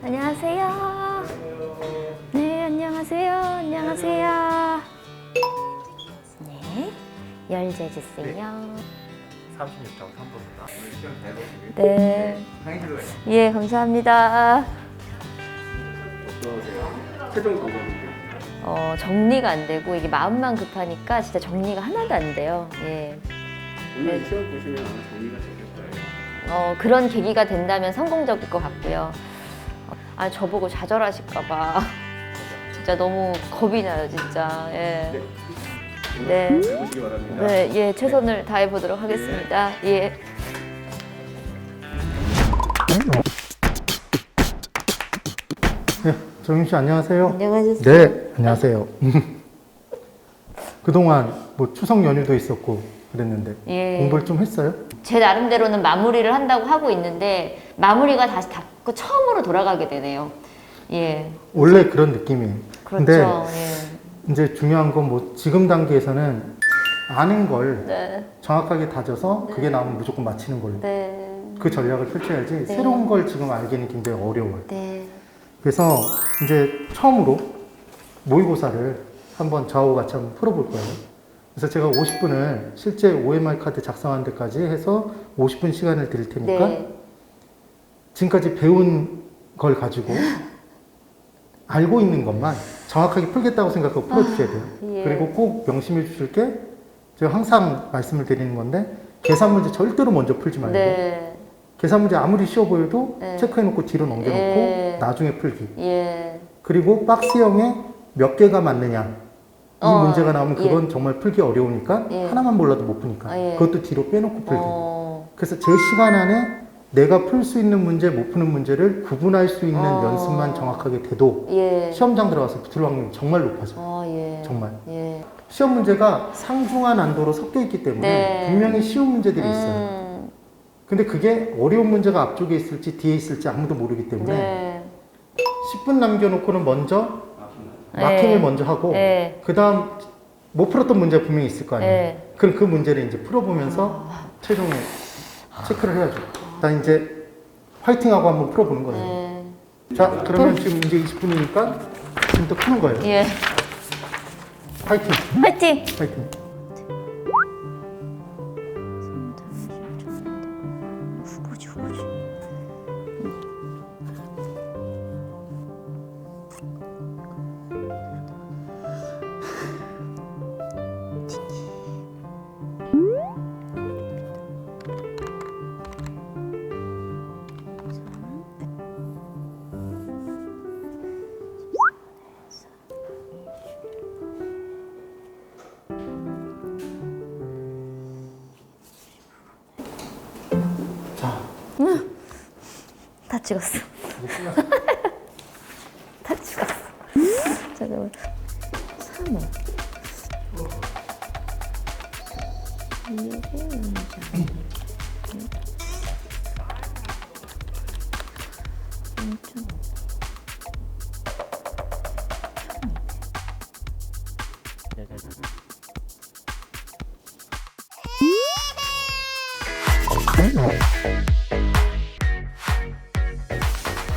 안녕하세요. 네, 안녕하세요. 안녕하세요. 네, 열쇠 주세요. 36.3%입니다. 시험 잘 보시고요. 네. 상의실로 예, 감사합니다. 어떠세요? 최종 방법인데. 정리가 안 되고 이게 마음만 급하니까 진짜 정리가 하나도 안 돼요. 예. 오늘 네. 시험 보시면 아마 정리가 되실 거예요. 그런 계기가 된다면 성공적일 것 같고요. 저보고 좌절하실까봐 진짜 너무 겁이 나요, 진짜. 예. 네. 네. 잘 보시기 바랍니다. 네, 예, 최선을 다해 보도록 하겠습니다. 예. 네, 정윤 씨 안녕하세요. 안녕하세요. 네, 안녕하세요. 그동안 뭐 추석 연휴도 있었고 그랬는데 예. 공부를 좀 했어요? 제 나름대로는 마무리를 한다고 하고 있는데 마무리가 다시 닫고 처음으로 돌아가게 되네요. 예. 원래 그런 느낌이에요. 그렇죠. 근데 예. 이제 중요한 건 뭐 지금 단계에서는 아는 걸 네. 정확하게 다져서 그게 나오면 무조건 맞히는 걸로 네. 그 전략을 펼쳐야지 네. 새로운 걸 지금 알기는 굉장히 어려워요. 네. 그래서 이제 처음으로 모의고사를 한번 저하고 같이 한번 풀어볼 거예요. 그래서 제가 50분을 실제 OMR 카드 작성하는 데까지 해서 50분 시간을 드릴 테니까 네. 지금까지 배운 걸 가지고 알고 있는 것만 정확하게 풀겠다고 생각하고 풀어주셔야 돼요. 예. 그리고 꼭 명심해 주실 게 제가 항상 말씀을 드리는 건데 계산 문제 절대로 먼저 풀지 말고 네. 계산 문제 아무리 쉬워 보여도 네. 체크해놓고 뒤로 넘겨놓고 예. 나중에 풀기. 예. 그리고 박스형에 몇 개가 맞느냐 이 문제가 나오면 예. 그건 정말 풀기 어려우니까 예. 하나만 몰라도 못 푸니까 예. 그것도 뒤로 빼놓고 풀기. 어. 그래서 제 시간 안에 내가 풀 수 있는 문제 못 푸는 문제를 구분할 수 있는 연습만 정확하게 돼도 예. 시험장 들어가서 붙을 확률이 정말 높아져요. 예. 정말. 예. 시험 문제가 상중하 난도로 섞여 있기 때문에 네. 분명히 쉬운 문제들이 있어요. 근데 그게 어려운 문제가 앞쪽에 있을지 뒤에 있을지 아무도 모르기 때문에 네. 10분 남겨놓고는 먼저 네. 마킹을 먼저 하고 네. 그 다음 못 풀었던 문제가 분명히 있을 거 아니에요. 네. 그럼 그 문제를 이제 풀어보면서 최종에 체크를 해야죠. 일단 이제 화이팅하고 한번 풀어보는 거예요. 네. 자, 그러면 지금 이제 20분이니까 지금부터 푸는 거예요. 예. 화이팅! 파이팅! 화이팅! 후보지 후보지. 자, 다 찍었어. 다 찍었어. 잠깐만. 3호.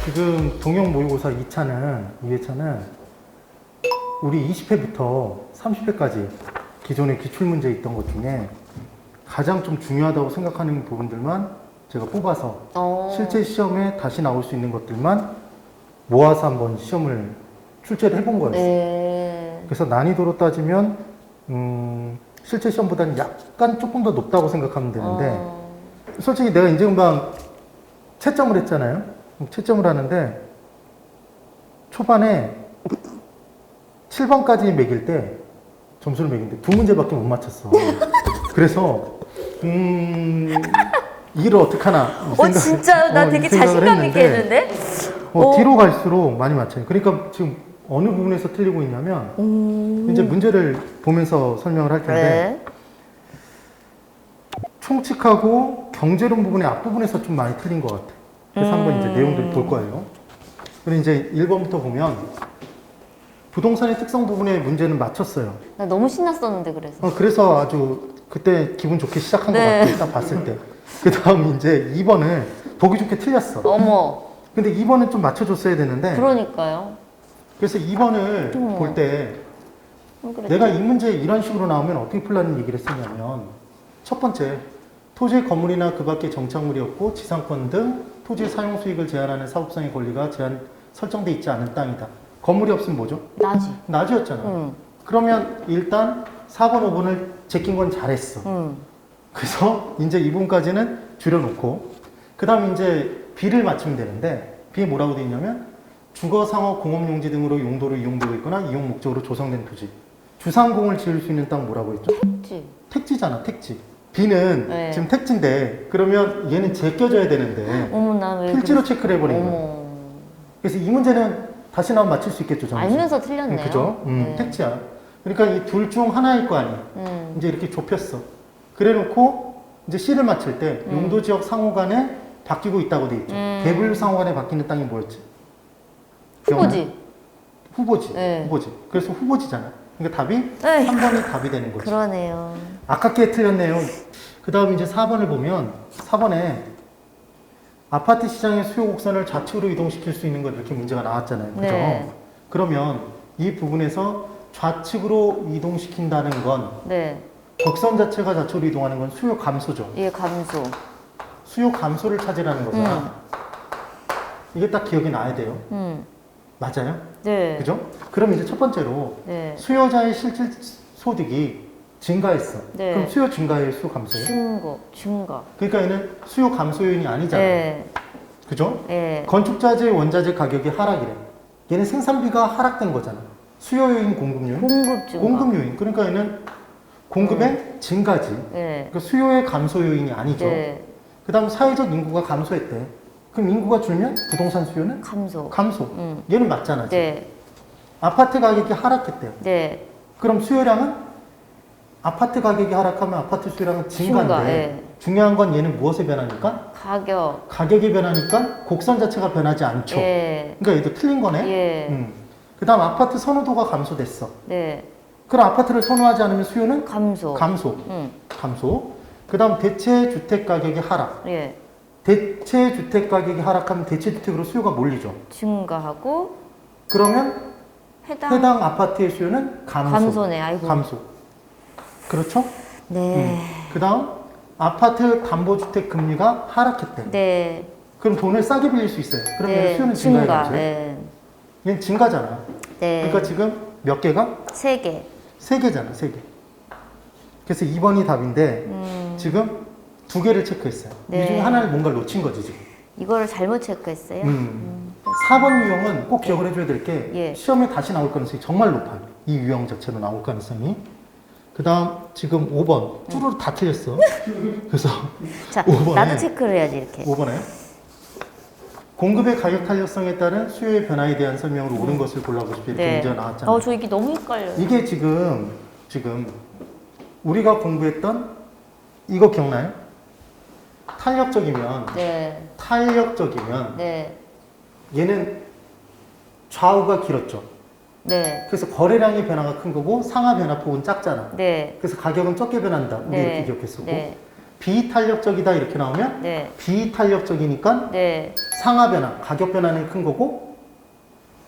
지금 동영 모의고사 2회차는 우리 20회부터 30회까지 기존의 기출문제 있던 것 중에 가장 좀 중요하다고 생각하는 부분들만 제가 뽑아서 실제 시험에 다시 나올 수 있는 것들만 모아서 한번 시험을 출제를 해본 거였어요. 네. 그래서 난이도로 따지면 실제 시험보다는 약간 조금 더 높다고 생각하면 되는데 솔직히 내가 이제 금방 채점을 했잖아요. 채점을 하는데 초반에 7번까지 매길 때 점수를 매기는데 2문제밖에 못 맞췄어. 그래서 이를 어떡하나 진짜 나 되게 자신감 있게 했는데? 뒤로 갈수록 많이 맞춰요. 그러니까 지금 어느 부분에서 틀리고 있냐면 이제 문제를 보면서 설명을 할 텐데 네. 총칙하고 경제론 부분의 앞부분에서 좀 많이 틀린 것 같아. 그래서 한번 이제 내용들을 볼 거예요. 그리고 이제 1번부터 보면 부동산의 특성 부분의 문제는 맞췄어요. 나 너무 신났었는데 그래서. 그래서 아주 그때 기분 좋게 시작한 네. 것 같아요. 딱 봤을 때. 그 다음 이제 2번을 보기 좋게 틀렸어. 어머. 근데 2번은 좀 맞춰줬어야 되는데 그러니까요. 그래서 2번을 볼 때 그랬지. 내가 이 문제 이런 식으로 나오면 어떻게 풀라는 얘기를 했었냐면 첫 번째 토지의 건물이나 그 밖의 정착물이 없고 지상권 등 토지 사용 수익을 제한하는 사업성의 권리가 제한 설정돼 있지 않은 땅이다. 건물이 없으면 뭐죠? 나지. 낮이었잖아. 응. 그러면 일단 4번, 5번을 제낀 건 잘했어. 응. 그래서 이제 2번까지는 줄여놓고 그 다음 이제 B를 맞추면 되는데 B에 뭐라고 되어 있냐면 주거, 상업, 공업용지 등으로 용도로 이용되고 있거나 이용 목적으로 조성된 토지. 주상공을 지을 수 있는 땅 뭐라고 했죠? 그치. 택지잖아, 택지. B는 네. 지금 택지인데 그러면 얘는 제껴져야 되는데 어머, 나왜 필지로 체크를 해버린 거예요. 어머. 그래서 이 문제는 다시 나오면 맞출 수 있겠죠, 정수. 알면서 틀렸네요. 그죠? 네. 택지야. 그러니까 이 둘 중 하나일 거 아니야. 이제 이렇게 좁혔어. 그래 놓고 이제 C를 맞출 때 용도 지역 상호간에 바뀌고 있다고 돼 있죠. 대분류 상호간에 바뀌는 땅이 뭐였지? 후보지. 후보지. 네. 후보지. 그래서 후보지잖아. 그러니까 답이 에이. 3번이 답이 되는 거지. 그러네요. 아깝게 틀렸네요. 그 다음 이제 4번을 보면 4번에 아파트 시장의 수요 곡선을 좌측으로 이동시킬 수 있는 것 이렇게 문제가 나왔잖아요. 그죠? 네. 그러면 이 부분에서 좌측으로 이동시킨다는 건 네. 곡선 자체가 좌측으로 이동하는 건 수요 감소죠. 예, 감소. 수요 감소를 찾으라는 거잖아. 이게 딱 기억이 나야 돼요. 맞아요? 네. 그죠? 그럼 이제 첫 번째로 네. 수요자의 실질 소득이 증가했어. 네. 그럼 수요 증가예요, 수요 감소예요? 증가. 그러니까 얘는 수요 감소 요인이 아니잖아요. 네. 그죠? 네. 건축자재, 원자재 가격이 하락이래. 얘는 생산비가 하락된 거잖아. 수요 요인, 공급 요인? 공급 증가. 공급 요인. 그러니까 얘는 공급의 증가지. 네. 그러니까 수요의 감소 요인이 아니죠. 네. 그 다음 사회적 인구가 감소했대. 그럼 인구가 줄면 부동산 수요는 감소. 감소. 얘는 맞잖아. 지금. 네. 아파트 가격이 하락했대요. 네. 그럼 수요량은 아파트 가격이 하락하면 아파트 수요량은 증가인데 증가, 예. 중요한 건 얘는 무엇에 변하니까? 가격. 가격이 변하니까 곡선 자체가 변하지 않죠. 예. 그러니까 얘도 틀린 거네. 예. 그 다음 아파트 선호도가 감소됐어. 네. 그럼 아파트를 선호하지 않으면 수요는 감소. 감소. 응. 감소. 그 다음 대체 주택 가격이 하락. 예. 대체 주택 가격이 하락하면 대체 주택으로 수요가 몰리죠. 증가하고 그러면 해당 아파트의 수요는 감소. 감소네. 아이고. 감소. 그렇죠? 네. 그 다음 아파트 담보주택 금리가 하락했대. 네. 그럼 돈을 싸게 빌릴 수 있어요. 그럼 얘는 네. 수요는 증가. 증가해야지. 네. 얘는 증가잖아. 네. 그러니까 지금 몇 개가? 3개. 3개잖아, 3개. 그래서 2번이 답인데 지금 2개를 체크했어요. 네. 이 중에 하나를 뭔가 놓친 거지, 지금. 이거를 잘못 체크했어요? 4번 유형은 꼭 기억을 해줘야 될 게 예. 시험에 다시 나올 가능성이 정말 높아요. 이 유형 자체로 나올 가능성이. 그 다음 지금 5번 쭈루루 다 틀렸어. 그래서 자, 5번에 나도 체크를 해야지, 이렇게. 5번에 공급의 가격 탄력성에 따른 수요의 변화에 대한 설명으로 옳은 것을 골라보십시오. 이렇게 문제가 나왔잖아요. 저 이게 너무 헷갈려요. 이게 지금 우리가 공부했던 이거 기억나요? 탄력적이면 네. 탄력적이면 네. 얘는 좌우가 길었죠. 네. 그래서 거래량의 변화가 큰 거고 상하 변화폭은 작잖아. 네. 그래서 가격은 적게 변한다. 우리 네. 이렇게 기억했었고 네. 비탄력적이다 이렇게 나오면 네. 비탄력적이니까 네. 상하 변화, 가격 변화는 큰 거고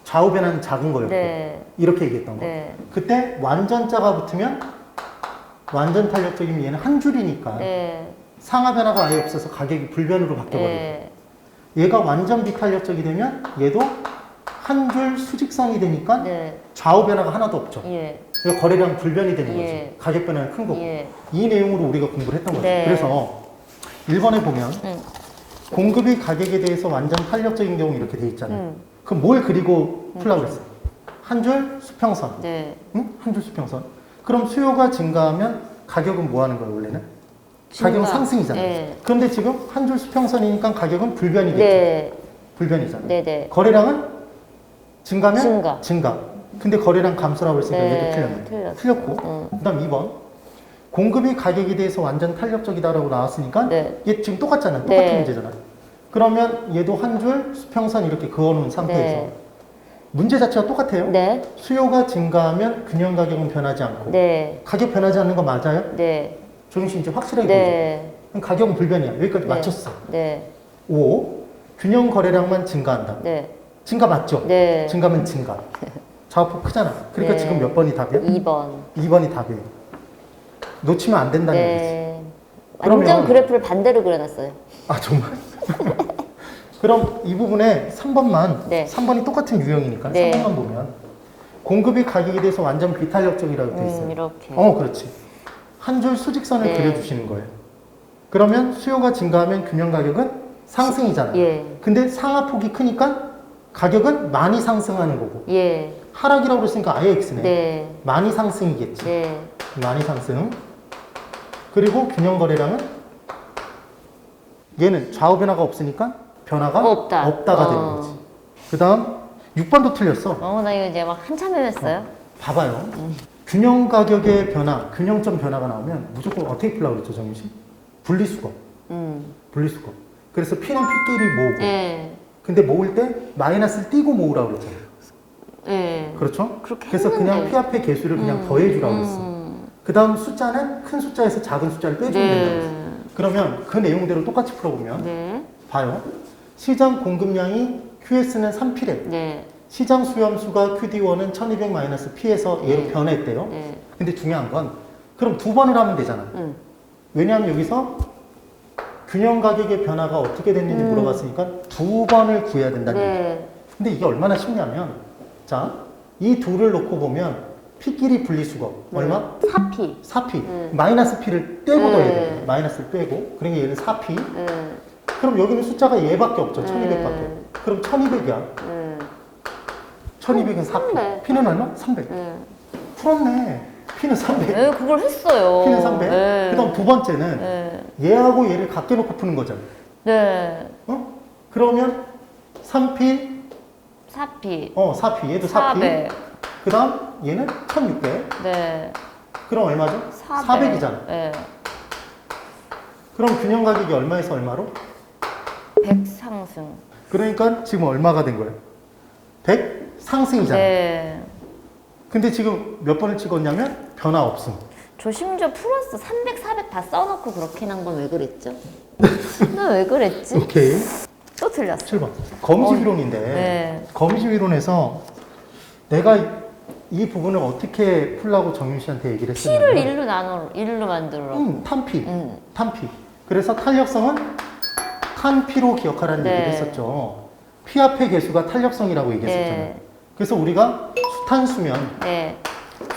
좌우 변화는 작은 거였고 네. 이렇게 얘기했던 거. 네. 그때 완전자가 붙으면 완전 탄력적이면 얘는 한 줄이니까 네. 상하 변화가 아예 없어서 가격이 불변으로 바뀌어버리고 네. 얘가 완전 비탄력적이 되면 얘도 한 줄 수직선이 되니까 네. 좌우 변화가 하나도 없죠. 예. 그래서 거래량 불변이 되는 거지. 예. 가격 변화는 큰 거고. 예. 이 내용으로 우리가 공부를 했던 거죠. 네. 그래서 1번에 보면 응. 공급이 가격에 대해서 완전 탄력적인 경우 이렇게 돼 있잖아요. 그럼 뭘 그리고 풀라고 그랬어? 한 줄 수평선. 네. 응? 한 줄 수평선. 그럼 수요가 증가하면 가격은 뭐 하는 거예요, 원래는? 증가. 가격은 상승이잖아요. 네. 그런데 지금 한 줄 수평선이니까 가격은 불변이겠죠. 네. 불변이잖아요. 네. 네. 거래량은 증가면 증가. 근데 거래량 감소라고 했으니까 네, 얘도 틀렸네. 틀렸어. 틀렸고. 그다음 2번. 공급이 가격에 대해서 완전 탄력적이다라고 나왔으니까 네. 얘 지금 똑같잖아. 똑같은 네. 문제잖아. 그러면 얘도 한 줄 수평선 이렇게 그어놓은 상태에서 네. 문제 자체가 똑같아요. 네. 수요가 증가하면 균형 가격은 변하지 않고 네. 가격 변하지 않는 거 맞아요? 네. 조용 씨 이제 확실하게 네. 보죠. 그럼 가격은 불변이야. 여기까지 네. 맞췄어. 네. 5. 균형 거래량만 증가한다. 네. 증가 맞죠? 네. 증가면 증가. 좌우폭 크잖아. 그러니까 네. 지금 몇 번이 답이야? 2번. 2번이 답이에요. 놓치면 안 된다는 얘기지. 네. 그러면- 완전 그래프를 반대로 그려놨어요. 아 정말? 그럼 이 부분에 3번만 네. 3번이 똑같은 유형이니까 네. 3번만 보면 공급이 가격에 대해서 완전 비탄력적이라고 돼 있어요. 이렇게. 그렇지. 한 줄 수직선을 네. 그려주시는 거예요. 그러면 수요가 증가하면 균형 가격은 상승이잖아요. 예. 근데 상하폭이 크니까 가격은 많이 상승하는 거고 예. 하락이라고 그랬으니까 아예 X네. 네. 많이 상승이겠지. 네. 많이 상승. 그리고 균형 거래량은 얘는 좌우 변화가 없으니까 변화가 없다. 되는 거지. 그 다음 6번도 틀렸어. 나 이거 이제 막 한참 헤맸어요. 봐봐요. 균형 가격의 변화, 균형점 변화가 나오면 무조건 어떻게 풀라고 그랬죠, 정윤 씨? 분리수거. 분리수거. 그래서 P는 P끼리 모으고. 네. 근데 모을 때 마이너스를 띄고 모으라고 그랬잖아요. 네. 그렇죠? 그렇게 그래서 그냥 했는데. P 앞에 개수를 그냥 더해주라고 그랬어. 그 다음 숫자는 큰 숫자에서 작은 숫자를 빼주면 된다고 그랬어. 네. 그러면 그 내용대로 똑같이 풀어보면 네. 봐요. 시장 공급량이 QS는 3P래. 네. 시장 수렴수가 QD1은 1200-P에서 얘로 네. 변했대요. 네. 근데 중요한 건 그럼 두 번을 하면 되잖아. 왜냐하면 여기서 균형 가격의 변화가 어떻게 됐는지 물어봤으니까 두 번을 구해야 된다는 얘기죠. 네. 근데 이게 얼마나 쉽냐면 자, 이 둘을 놓고 보면 P끼리 분리수거 얼마? 4P. 4P. 마이너스 P를 떼고 네. 넣어야 돼. 마이너스를 빼고. 그러니까 얘는 4P. 네. 그럼 여기는 숫자가 얘밖에 없죠. 1200밖에. 그럼 1200이야. 1200은 4P. 300. P는 얼마? 300. 풀었네. P는 300. 네, 그걸 했어요. P는 300. 네. 그 다음 두 번째는 네. 얘하고 얘를 같게 놓고 푸는 거잖아. 네. 그러면 3P, 4P. 4P. 얘도 4P. 400. 그 다음 얘는 1600. 네. 그럼 얼마죠? 400이잖아. 네. 그럼 균형 가격이 얼마에서 얼마로? 100 상승. 그러니까 지금 얼마가 된 거예요? 100 상승이잖아. 네. 근데 지금 몇 번을 찍었냐면 변화 없음. 저 심지어 플러스 300, 400 다 써놓고 그렇게 난 건 왜 그랬죠? 나 왜 그랬지? 오케이. 또 틀렸어. 7번. 거미집이론인데 네. 거미집이론에서 내가 이 부분을 어떻게 풀라고 정윤 씨한테 얘기를 P를 했냐면 1로 만들으라고. 탄피. 탄피. 그래서 탄력성은 탄피로 기억하라는 네. 얘기를 했었죠. P 앞의 개수가 탄력성이라고 얘기했었잖아요. 네. 그래서 우리가 수탄수면 네.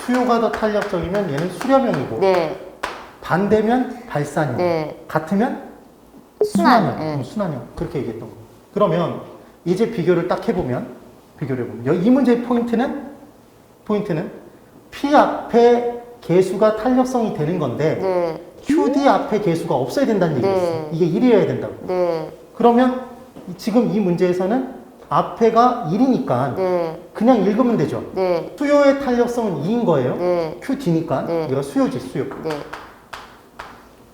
수요가 더 탄력적이면 얘는 수렴형이고 네. 반대면 발산형. 네. 같으면 순환. 순환형. 네. 순환형. 그렇게 얘기했던 거. 그러면 이제 비교를 딱 해보면 이 문제의 포인트는 P 앞에 개수가 탄력성이 되는 건데 네. QD 앞에 개수가 없어야 된다는 얘기였어. 네. 이게 1이어야 된다고. 네. 그러면 지금 이 문제에서는 앞에가 1이니까 네. 그냥 읽으면 되죠. 네. 수요의 탄력성은 2인 거예요. 네. QD니까 네. 얘가 수요지, 수요. 네.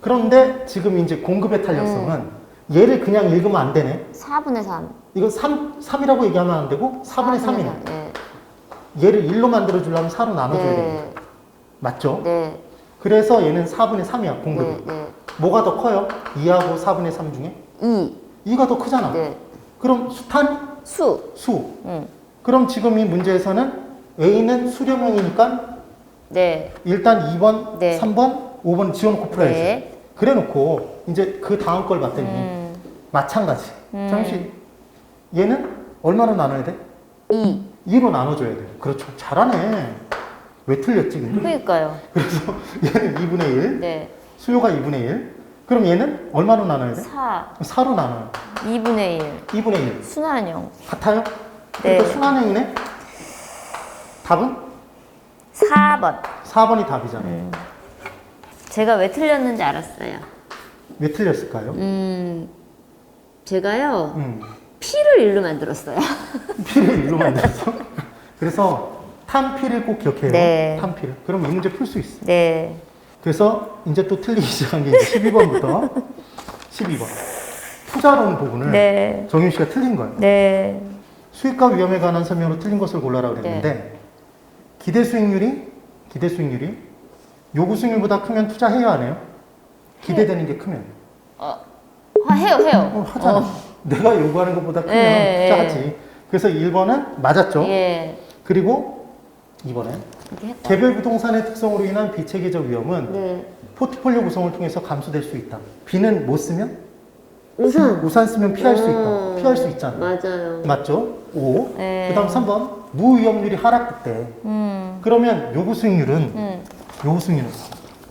그런데 지금 이제 공급의 탄력성은 얘를 그냥 읽으면 안 되네. 4분의 3. 이거 3이라고 얘기하면 안 되고 4분의 3이네. 네. 얘를 1로 만들어 주려면 4로 나눠줘야 됩니다. 네. 맞죠? 네. 그래서 얘는 4분의 3이야, 공급이. 네. 네. 뭐가 더 커요? 2하고 4분의 3 중에? 2. 2가 더 크잖아. 네. 그럼 수탄? 수. 수. 그럼 지금 이 문제에서는 A는 수렴형이니까 네. 일단 2번, 네. 3번, 5번 지어놓고 풀어야지. 네. 그래 놓고 이제 그 다음 걸 봤더니 마찬가지. 잠시 얘는 얼마로 나눠야 돼? 2. 2로 나눠줘야 돼요. 그렇죠. 잘하네. 왜 틀렸지? 근데? 그러니까요. 그래서 얘는 2분의 1, 네. 수요가 2분의 1. 그럼 얘는 얼마로 나눠야 돼? 4. 4로 나눠요. 2분의 1. 2분의 1. 순환형. 같아요? 네. 그러니까 순환형이네? 답은? 4번. 4번이 답이잖아요. 제가 왜 틀렸는지 알았어요. 왜 틀렸을까요? 제가요. P를 1로 만들었어요. P를 1로 만들었어? 그래서 탄피를 꼭 기억해요. 네. 탄피를. 그럼 이 문제 풀 수 있어. 네. 그래서 이제 또 틀리기 시작한 게 이제 12번부터 12번. 투자론 부분을 네. 정윤 씨가 틀린 거예요. 네. 수익과 위험에 관한 설명으로 틀린 것을 골라라 그랬는데 기대 수익률이 요구 수익률보다 크면 투자해야 안 해요? 기대되는 게 크면. 해요. 하잖아. 내가 요구하는 것보다 크면 예, 짜지. 그래서 1번은 맞았죠. 예. 그리고 2번은 이렇게 했다. 개별 부동산의 특성으로 인한 비체계적 위험은 네. 포트폴리오 구성을 통해서 감소될 수 있다. B는 못 쓰면? 우산. 우산 쓰면 피할 수 있다. 피할 수 있잖아. 맞아요. 맞죠? 5. 네. 그 다음 3번. 무위험률이 하락됐대. 그러면 요구 수익률은 요구 수익률은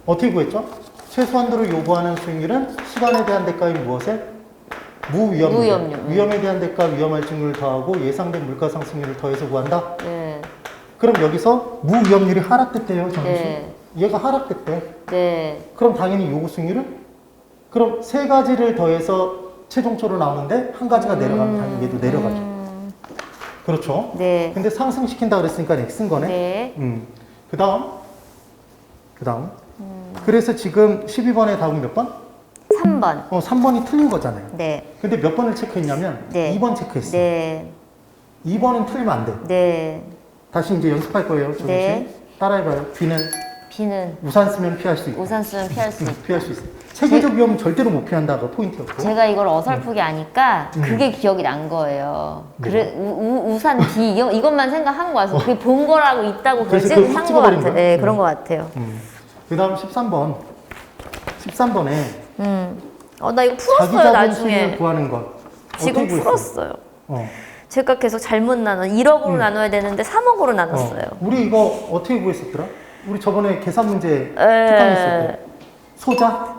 어떻게 구했죠? 최소한도로 요구하는 수익률은 시간에 대한 대가인 무엇에? 무위험률. 무위험률. 위험에 대한 대가 위험할 증률을 더하고 예상된 물가 상승률을 더해서 구한다. 네. 그럼 여기서 무위험률이 하락됐대요, 정수. 네. 얘가 하락됐대. 네. 그럼 당연히 요구 수익률은? 그럼 세 가지를 더해서 최종적으로 나오는데 한 가지가 내려가면 당연히 얘도 내려가죠. 그렇죠? 네. 근데 상승시킨다 그랬으니까 X인 거네. 네. 그 다음. 그래서 지금 12번의 답은 몇 번? 3번. 3번이 틀린 거잖아요. 네. 근데 몇 번을 체크했냐면 네. 2번 체크했어. 네. 2번은 틀리면 안 돼. 네. 다시 이제 연습할 거예요. 조금씩. 네. 따라해봐요. B는 B는 우산 쓰면 피할 수 있고. 우산 쓰면 피할 수 있다. 피할 수 있어. 체계적 위험은 절대로 못 피한다가 포인트였고. 제가 이걸 어설프게 아니까 그게 기억이 난 거예요. 그래, 우산 B 이것만 생각한 거라서 그게 본 거라고 있다고 그래서 결정한 그걸 거 찍어버린 같아요. 거야? 네, 그런 거 같아요. 그 다음 13번. 13번에 나 이거 자기 풀었어요, 자본 수익을 나중에. 구하는 것. 지금 어떻게 구했어요? 풀었어요. 어. 제가 계속 잘못 1억으로 나눠야 되는데 3억으로 나눴어요. 우리 이거 어떻게 구했었더라? 우리 저번에 계산 문제 특강했을 때. 소자?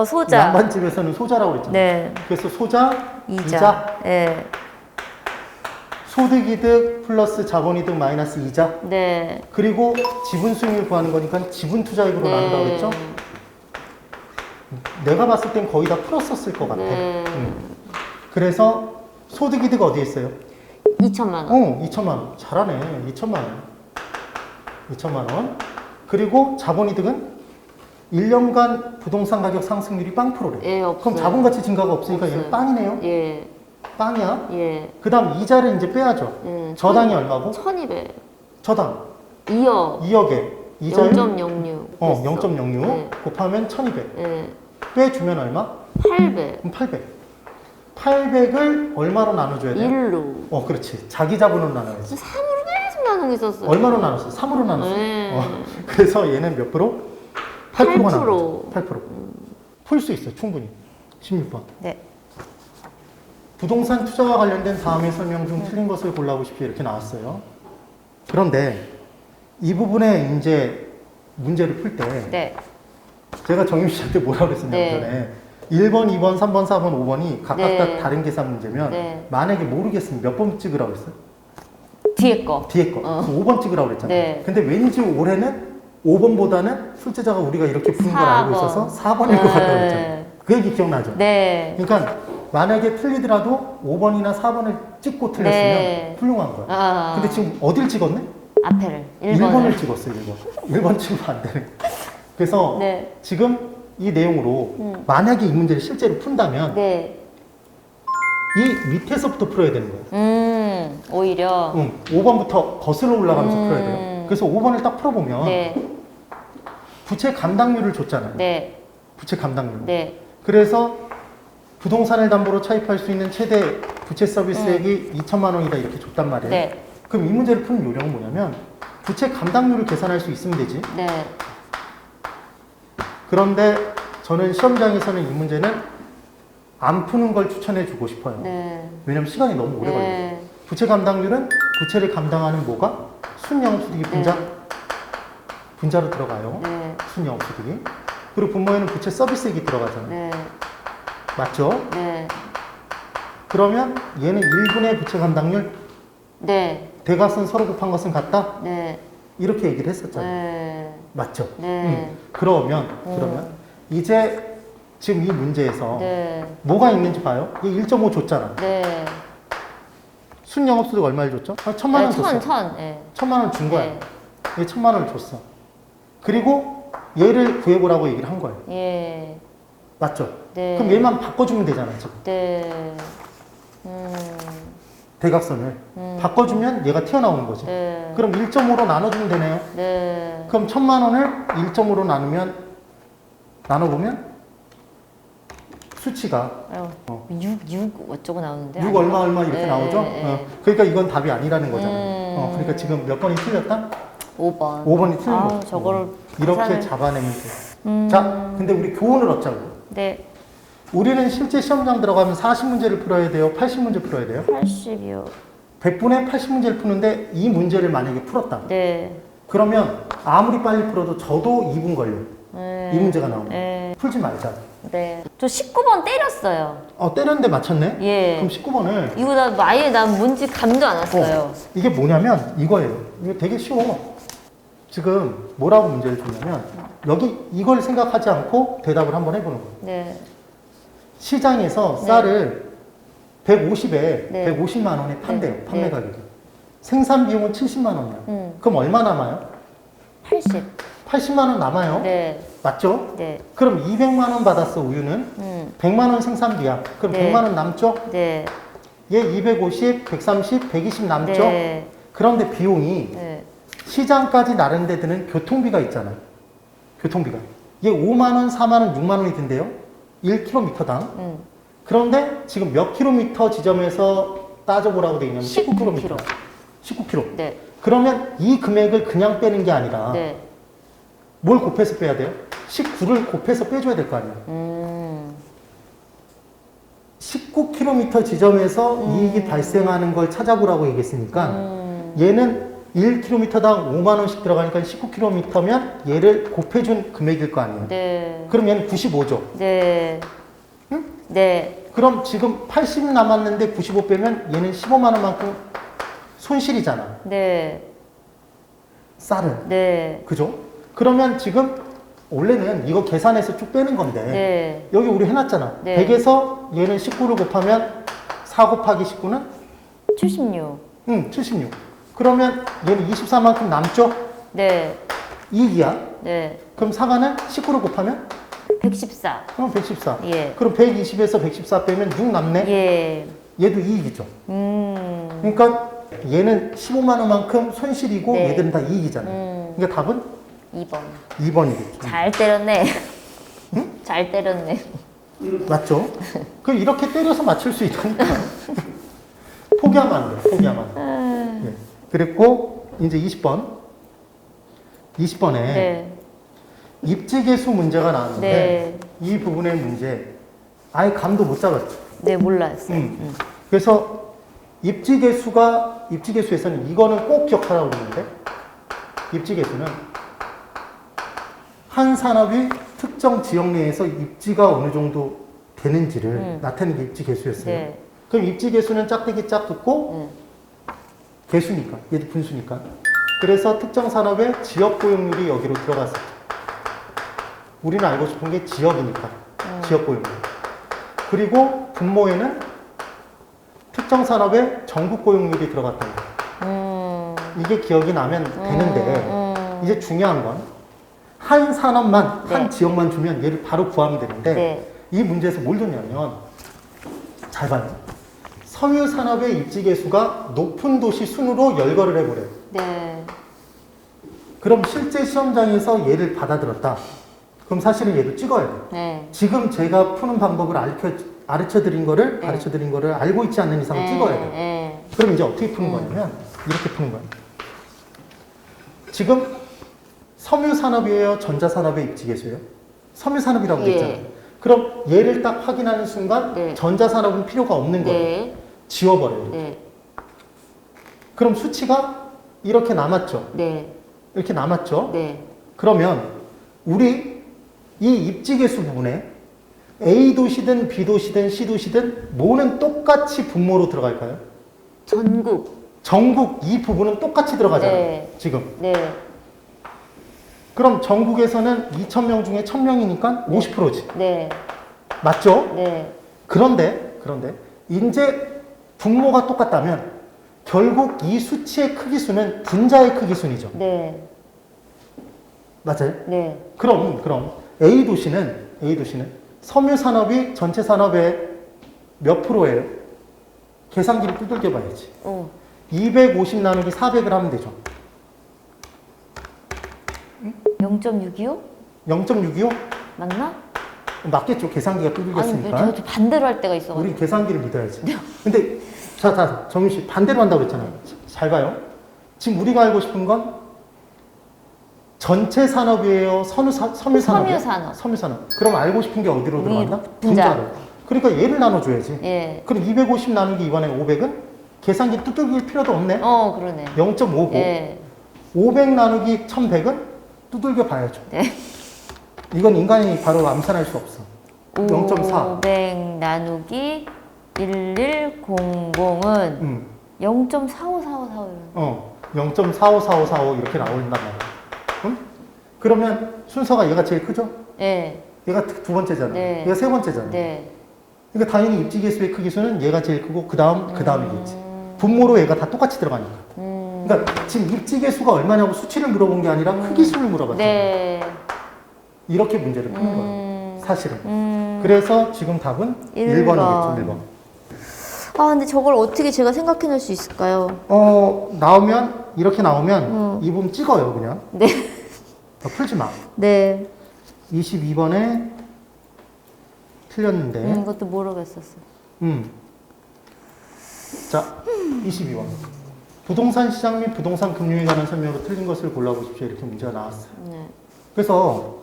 소자. 양반집에서는 소자라고 그랬잖아. 네. 그래서 소자, 이자. 네. 소득이득 플러스 자본이득 마이너스 이자. 네. 그리고 지분 수익률 구하는 거니까 지분 투자액으로 네. 나눈다고 그랬죠? 내가 봤을 땐 거의 다 풀었었을 것 같아. 네. 그래서 소득이득 어디에 있어요? 2천만 원. 2천만 원. 잘하네. 2천만 원. 2천만 원. 그리고 자본이득은 1년간 부동산 가격 상승률이 0%래. 예, 없어요. 그럼 자본가치 증가가 없으니까 얘는 없어요. 빵이네요. 예. 빵이야. 예. 그 다음 이자를 이제 빼야죠. 저당이 얼마고? 1200. 저당 2억. 2억에 이자율 0.06. 0.06 네. 곱하면 1200 예. 빼주면 얼마? 800. 그럼 800 800을 얼마로 나눠줘야 돼? 1로. 그렇지. 자기 자본으로 나눠야지. 3으로 계속 나누고 있었어요. 얼마로 나눴어? 3으로 나눴어. 네. 그래서 얘는 몇 프로? 8%가 8%. 나왔죠. 8%. 풀 수 있어, 충분히. 16번. 네. 부동산 투자와 관련된 다음의 설명 중 틀린 것을 골라보십시오. 이렇게 나왔어요. 그런데 이 부분에 이제 문제를 풀 때 네. 제가 정윤 씨한테 뭐라고 그랬었냐면 네. 전에 1번, 2번, 3번, 4번, 5번이 각각 네. 다 다른 계산 문제면 네. 만약에 모르겠으면 몇 번 찍으라고 했어요? 뒤에 거. 뒤에 거. 어. 그래서 5번 찍으라고 그랬잖아요. 네. 근데 왠지 올해는 5번보다는 술제자가 우리가 이렇게 푸는 걸 알고 4번. 있어서 4번일 것 같다고 네. 그랬잖아요. 그 얘기 기억나죠? 네. 그러니까 만약에 틀리더라도 5번이나 4번을 찍고 틀렸으면 네. 훌륭한 거야. 아. 근데 지금 어딜 찍었네? 앞에를. 1번을 찍었어요, 1번. 1번 찍으면 안 되네. 그래서 네. 지금 이 내용으로 만약에 이 문제를 실제로 푼다면 네. 이 밑에서부터 풀어야 되는 거예요. 오히려. 5번부터 거슬러 올라가면서 풀어야 돼요. 그래서 5번을 딱 풀어보면 네. 부채 감당률을 줬잖아요. 네. 부채 감당률. 네. 그래서 부동산을 담보로 차입할 수 있는 최대 부채 서비스액이 2천만 원이다 이렇게 줬단 말이에요. 네. 그럼 이 문제를 푸는 요령은 뭐냐면 부채 감당률을 계산할 수 있으면 되지. 네. 그런데 저는 시험장에서는 이 문제는 안 푸는 걸 추천해 주고 싶어요. 네. 왜냐면 시간이 너무 오래 걸려요. 네. 부채 감당률은 부채를 감당하는 뭐가? 순영업소득이 분자? 네. 분자로 들어가요. 네. 순영업소득이. 그리고 분모에는 부채 서비스액이 들어가잖아요. 네. 맞죠? 네. 그러면 얘는 1분의 부채 감당률, 네. 대각선 서로 곱한 것은 같다? 네. 이렇게 얘기를 했었잖아요. 네. 맞죠? 네. 그러면 이제 지금 이 문제에서 네. 뭐가 있는지 봐요. 얘 1.5 줬잖아. 네. 순영업소득 얼마를 줬죠? 1,000만 원 줬어. 네. 1,000만 원 준 거야. 네. 얘 1,000만 원을 줬어. 그리고 얘를 구해보라고 얘기를 한 거예요. 예. 맞죠? 네. 그럼 얘만 바꿔주면 되잖아, 지금. 네. 대각선을. 바꿔주면 얘가 튀어나오는 거지. 네. 그럼 1.5로 나눠주면 되네요. 네. 그럼 1,000만 원을 1.5로 나눠보면 수치가. 6 어쩌고 나오는데 6 얼마 얼마 이렇게 네, 나오죠? 네. 그러니까 이건 답이 아니라는 거잖아요. 그러니까 지금 몇 번이 틀렸다? 5번 5번이 틀린 거. 저거를 이렇게 계산을- 잡아내면 돼. 자, 근데 우리 교훈을 얻자고. 네 우리는 실제 시험장 들어가면 40문제를 풀어야 돼요? 80문제 풀어야 돼요? 80이요 100분에 80문제를 푸는데 이 문제를 만약에 풀었다. 네 그러면 아무리 빨리 풀어도 저도 2분 걸려요. 네. 이 문제가 나오면. 네. 풀지 말자. 네. 저 19번 때렸어요. 때렸는데 맞췄네? 예. 그럼 19번을. 이거 나 아예 난 뭔지 감도 안 왔어요. 이게 뭐냐면 이거예요. 이거 되게 쉬워. 지금 뭐라고 문제를 줬냐면 여기 이걸 생각하지 않고 대답을 한번 해보는 거예요. 네. 시장에서 네. 쌀을 150에 네. 150만 원에 판대요. 네. 판매 네. 가격이. 생산 비용은 70만 원이야. 음. 그럼 얼마 남아요? 80. 80만 원 남아요. 네. 맞죠? 네. 그럼 200만 원 받았어, 우유는. 100만 원 생산비야. 그럼 네. 100만 원 남죠? 네. 얘 250, 130, 120 남죠? 네. 그런데 비용이 네. 시장까지 나르는 데 드는 교통비가 있잖아요. 교통비가. 얘 5만 원, 4만 원, 6만 원이 든대요. 1km당. 그런데 지금 몇 킬로미터 지점에서 따져보라고 돼 있냐면 19km. 19km. 네. 그러면 이 금액을 그냥 빼는 게 아니라 네. 뭘 곱해서 빼야 돼요? 19를 곱해서 빼줘야 될 거 아니에요. 19km 지점에서 이익이 발생하는 걸 찾아보라고 얘기했으니까 얘는 1km당 5만 원씩 들어가니까 19km면 얘를 곱해준 금액일 거 아니에요. 네. 그럼 얘는 95죠. 네. 응? 네. 그럼 지금 80 남았는데 95 빼면 얘는 15만 원만큼 손실이잖아. 네. 쌀은. 네. 그죠? 그러면 지금 원래는 이거 계산해서 쭉 빼는 건데 네. 여기 우리 해놨잖아. 네. 100에서 얘는 19를 곱하면 4 곱하기 19는 76. 76. 그러면 얘는 24만큼 남죠? 네. 이익이야. 네. 그럼 4가는 19를 곱하면 114. 그럼 114. 예. 그럼 120에서 114 빼면 6 남네? 예. 얘도 이익이죠. 그러니까 얘는 15만 원만큼 손실이고 네. 얘들은 다 이익이잖아요. 그러니까 답은 2번. 2번이겠죠. 잘 때렸네. 잘 때렸네. 맞죠? 그럼 이렇게 때려서 맞출 수 있다니까. 포기하면 안 돼. 포기하면 안 돼. 예. 그리고 이제 20번. 20번에 네. 입지계수 문제가 나왔는데 네. 이 부분의 문제 아예 감도 못 잡았죠. 네, 몰랐어요. 그래서 입지계수에서는 이거는 꼭 기억하라고 그러는데 입지계수는 한 산업이 특정 지역 내에서 입지가 어느 정도 되는지를 나타내는 게 입지계수였어요. 네. 그럼 입지계수는 짝대기 짝 듣고 개수니까 얘도 분수니까 그래서 특정 산업의 지역 고용률이 여기로 들어갔었죠. 우리는 알고 싶은 게 지역이니까 지역 고용률. 그리고 분모에는 특정 산업의 전국 고용률이 들어갔다는 거예요. 이게 기억이 나면 되는데 이제 중요한 건 한 산업만 네. 한 지역만 주면 얘를 바로 구하면 되는데 네. 이 문제에서 뭘 줬냐면 잘 봐요. 섬유 산업의 입지계수가 높은 도시 순으로 열거를 해버려요. 네. 그럼 실제 시험장에서 얘를 받아들었다. 그럼 사실은 얘도 찍어야 돼요. 네. 지금 제가 푸는 방법을 가르쳐 드린 거를 네. 알고 있지 않는 이상 찍어야 돼요. 네. 그럼 이제 어떻게 푸는 거냐면 이렇게 푸는 거예요. 지금 섬유 산업이에요, 전자 산업의 입지계수예요? 섬유 산업이라고 돼 예. 있잖아요. 그럼 얘를 딱 확인하는 순간 네. 전자 산업은 필요가 없는 거예요. 네. 지워버려요. 네. 그럼 수치가 이렇게 남았죠. 네. 이렇게 남았죠. 네. 그러면 우리 이 입지계수 부분에 A 도시든 B 도시든 C 도시든 뭐는 똑같이 분모로 들어갈까요? 전국. 전국 이 부분은 똑같이 들어가잖아요. 네. 지금. 네. 그럼 전국에서는 2,000명 중에 1,000명이니까 50%지. 네. 맞죠? 네. 그런데 이제 분모가 똑같다면 결국 이 수치의 크기수는 분자의 크기순이죠. 네. 맞아요? 네. 그럼 A 도시는 섬유 산업이 전체 산업의 몇 프로예요? 계산기를 두들겨 봐야지. 250 나누기 400을 하면 되죠. 0.625? 0.625? 맞나? 맞겠죠. 계산기가 아니, 두들겼으니까. 저도 반대로 할 때가 있어가지고. 우리 계산기를 믿어야지. 근데 자, 정윤 씨 반대로 한다고 했잖아요. 잘 봐요. 지금 우리가 알고 싶은 건 전체 산업이에요. 섬유 산업이에요. 섬유산업. 섬유 산업. 그럼 알고 싶은 게 어디로 들어간다? 분자. 분자로. 그러니까 얘를 나눠줘야지. 예. 그럼 250 나누기 이번에 500은 계산기 두들길 필요도 없네. 그러네. 0.59. 예. 500 나누기 1100은 두들겨 봐야죠. 네. 이건 인간이 바로 암산할 수 없어. 0.4. 500 나누기 1100은 0.454545. 0.454545 이렇게 나온단 말이야. 응? 그러면 순서가 얘가 제일 크죠? 예. 얘가 두 번째잖아. 네. 얘가 세 번째잖아. 네. 그러니까 당연히 입지계수의 크기수는 얘가 제일 크고 그 다음이겠지. 분모로 얘가 다 똑같이 들어가니까. 그러니까 지금 입지계수가 얼마냐고 수치를 물어본 게 아니라 크기수를 물어봤잖아. 네. 이렇게 문제를 푸는 거야. 사실은. 그래서 지금 답은 1번. 1번이겠죠. 1번. 아, 근데 저걸 어떻게 제가 생각해낼 수 있을까요? 이렇게 나오면 이 부분 찍어요, 그냥. 네. 풀지 마. 네. 22번에 틀렸는데. 이것도 모르겠었어. 자, 22번. 부동산 시장 및 부동산 금융에 관한 설명으로 틀린 것을 골라보십시오. 이렇게 문제가 나왔어요. 네. 그래서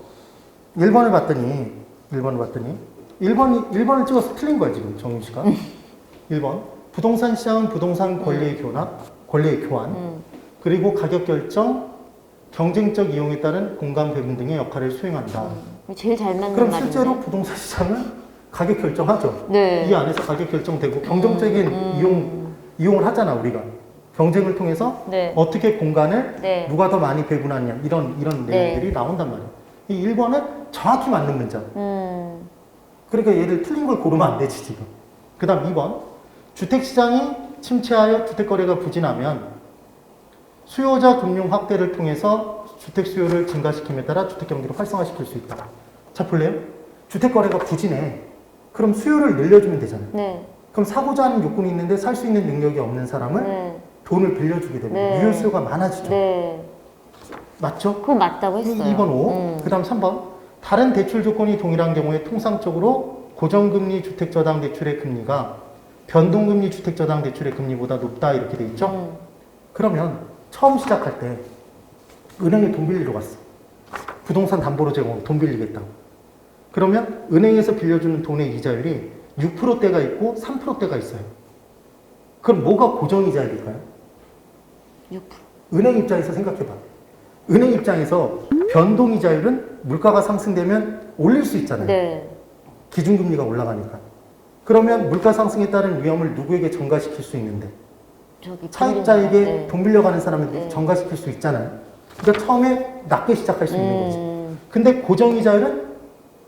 1번을 봤더니 1번을 찍어서 틀린 거야, 지금 정윤 씨가. 1번. 부동산 시장은 부동산 권리의 교환, 그리고 가격 결정, 경쟁적 이용에 따른 공간 배분 등의 역할을 수행한다. 제일 잘 맞는 그럼 말인데. 실제로 부동산 시장은 가격 결정하죠. 네. 이 안에서 가격 결정되고 경쟁적인 이용을 하잖아, 우리가. 경쟁을 통해서 네. 어떻게 공간을 네. 누가 더 많이 배분하냐 이런 네. 내용들이 나온단 말이야. 이 1번은 정확히 맞는 문장. 그러니까 얘를 틀린 걸 고르면 안 되지 지금. 그 다음 2번. 주택시장이 침체하여 주택거래가 부진하면 수요자 금융 확대를 통해서 주택 수요를 증가시킴에 따라 주택경기를 활성화시킬 수 있다. 자, 볼래요? 주택거래가 부진해. 그럼 수요를 늘려주면 되잖아요. 네. 그럼 사고자 하는 요건이 있는데 살 수 있는 능력이 없는 사람을 네. 돈을 빌려주게 됩니다. 네. 유효 수요가 많아지죠. 네. 맞죠? 그거 맞다고 했어요. 2번 5. 그 다음 3번. 다른 대출 조건이 동일한 경우에 통상적으로 고정금리 주택저당 대출의 금리가 변동금리 주택저당 대출의 금리보다 높다 이렇게 돼 있죠? 그러면 처음 시작할 때 은행에 돈 빌리러 갔어. 부동산 담보로 제공하고 돈 빌리겠다고. 그러면 은행에서 빌려주는 돈의 이자율이 6%대가 있고 3%대가 있어요. 그럼 뭐가 고정이자율일까요? 6%. 은행 입장에서 생각해봐. 은행 입장에서 변동이자율은 물가가 상승되면 올릴 수 있잖아요. 네. 기준금리가 올라가니까. 그러면 물가 상승에 따른 위험을 누구에게 전가시킬 수 있는데? 저기 차입자에게 네. 돈 빌려가는 사람에게 네. 전가시킬 수 있잖아요. 그러니까 처음에 낮게 시작할 수 있는 거지. 근데 고정이자율은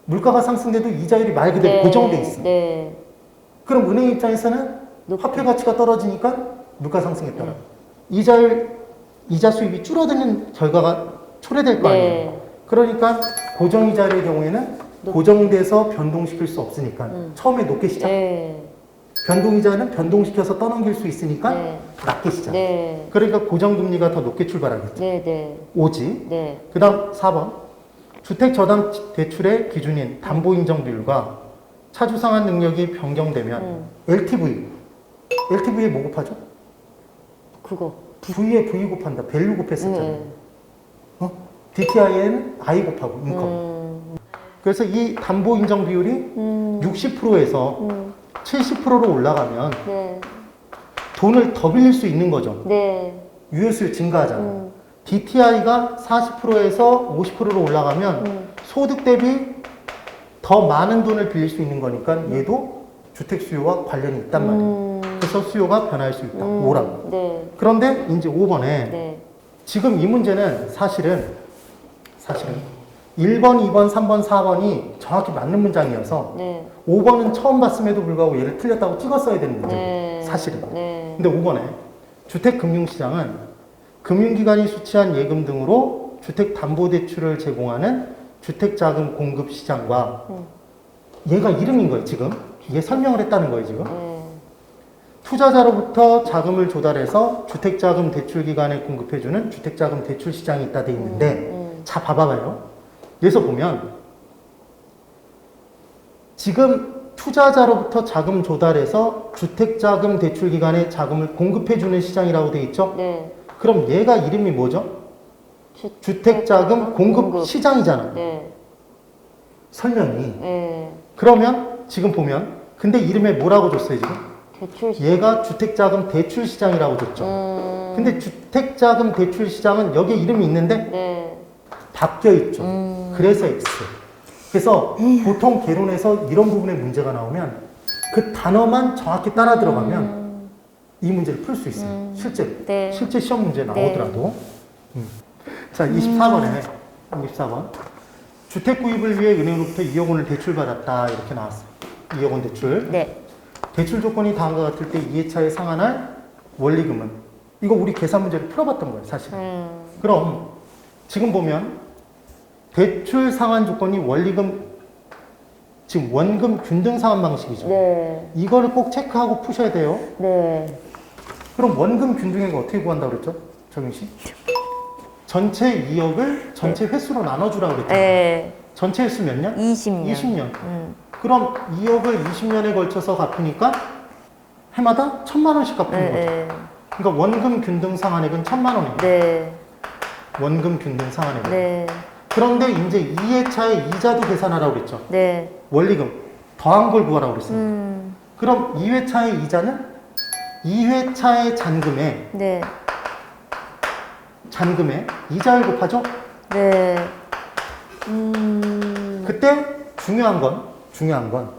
물가가 상승돼도 이자율이 말 그대로 네. 고정돼 있어. 네. 그럼 은행 입장에서는 높게. 화폐 가치가 떨어지니까 물가 상승에 따라 이자 수입이 줄어드는 결과가 초래될 거 아니에요. 네. 그러니까 고정이자의 경우에는 고정돼서 변동시킬 수 없으니까 처음에 높게 시작. 네. 변동이자는 변동시켜서 떠넘길 수 있으니까 네. 낮게 시작. 네. 그러니까 고정금리가 더 높게 출발하겠죠. 네. 네. 오지. 네. 그 다음 4번. 주택저당 대출의 기준인 담보인정 비율과 차주상환 능력이 변경되면 LTV에 뭐 곱하죠? 그거. V에 V 곱한다. 밸류 곱했었잖아요. 네. DTI에는 I 곱하고 인컴. 그래서 이 담보인정 비율이 60%에서 70%로 올라가면 네. 돈을 더 빌릴 수 있는 거죠. 네. 유효수요 증가하잖아요. DTI가 40%에서 50%로 올라가면 소득 대비 더 많은 돈을 빌릴 수 있는 거니까 얘도 주택 수요와 관련이 있단 말이에요. 그래서 수요가 변할 수 있다. 5라고. 네. 그런데 이제 5번에 네. 지금 이 문제는 사실은 1번, 2번, 3번, 4번이 정확히 맞는 문장이어서 네. 5번은 처음 봤음에도 불구하고 얘를 틀렸다고 찍었어야 되는 문제예요. 네. 사실은. 네. 근데 5번에 주택금융시장은 금융기관이 수취한 예금 등으로 주택담보대출을 제공하는 주택자금 공급 시장과 얘가 이름인 거예요, 지금. 얘 설명을 했다는 거예요, 지금. 투자자로부터 자금을 조달해서 주택자금 대출기관에 공급해주는 주택자금 대출 시장이 있다 돼 있는데 자, 봐봐요. 여기서 보면 지금 투자자로부터 자금 조달해서 주택자금 대출 기간에 자금을 공급해주는 시장이라고 돼 있죠? 네. 그럼 얘가 이름이 뭐죠? 주택자금 공급 시장이잖아. 네. 설명이. 네. 그러면 지금 보면 근데 이름에 뭐라고 줬어요 지금? 대출 시장. 얘가 주택자금 대출 시장이라고 줬죠. 근데 주택자금 대출 시장은 여기에 이름이 있는데 네. 바뀌어 있죠. 그래서 X. 그래서 보통 개론에서 이런 부분에 문제가 나오면 그 단어만 정확히 따라 들어가면 이 문제를 풀 수 있어요. 실제로. 네. 실제 시험 문제 나오더라도. 자, 24번. 주택 구입을 위해 은행으로부터 2억 원을 대출받았다. 이렇게 나왔어요. 2억 원 대출. 네. 대출 조건이 다음과 같을 때 2회차에 상환할 원리금은 이거 우리 계산 문제를 풀어봤던 거예요, 사실. 그럼 지금 보면 대출 상환 조건이 원리금 지금 원금 균등 상환 방식이죠. 네. 이거를 꼭 체크하고 푸셔야 돼요. 네. 그럼 원금 균등액을 어떻게 구한다고 그랬죠? 정윤 씨? 전체 2억을 전체 횟수로 나눠주라고 그랬잖아요. 네. 전체 횟수 몇 년? 20년. 20년. 그럼 2억을 20년에 걸쳐서 갚으니까 해마다 1,000만 원씩 갚는 거죠. 네. 그러니까 원금 균등 상환액은 1,000만 원입니다. 네. 원금 균등 상환액은. 네. 그런데 이제 2회차에 이자도 계산하라고 그랬죠. 네. 원리금 더한 걸 구하라고 그랬습니다. 그럼 2회차의 이자는 2회차의 네. 잔금에 이자를 곱하죠. 네. 그때 중요한 건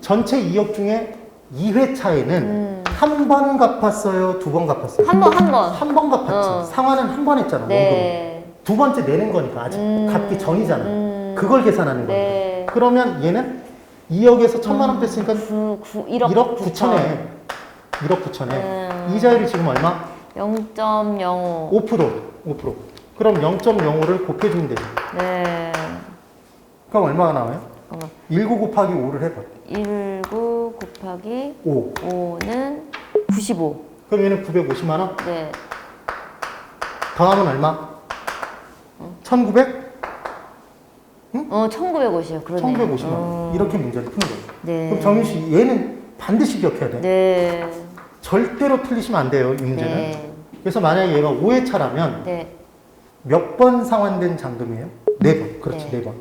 전체 2억 중에 2회차에는 한 번 갚았어요, 두 번 갚았어요. 한 번. 한 번 갚았지. 상환은 한 번 했잖아. 원금. 네. 두 번째 내는 거니까 아직 갚기 전이잖아. 그걸 계산하는 거야. 네. 그러면 얘는 2억에서 1,000만 원 뺐으니까 1억 9천에 1억 9천에 이자율이 지금 얼마? 0.05. 5%. 그럼 0.05를 곱해주면 되죠. 네. 그럼 얼마가 나와요? 잠깐만. 19 곱하기 5를 해봐. 19 곱하기 5. 5는 95. 그럼 얘는 950만 원? 네. 더하면 얼마? 1900? 1950이요. 그러네요. 1950만 원. 이렇게 문제를 푸는 거예요. 네. 그럼 정윤 씨, 얘는 반드시 기억해야 돼. 네. 절대로 틀리시면 안 돼요, 이 문제는. 네. 그래서 만약에 얘가 5회차라면 네. 몇 번 상환된 잔금이에요? 4번. 그렇지, 네. 4번.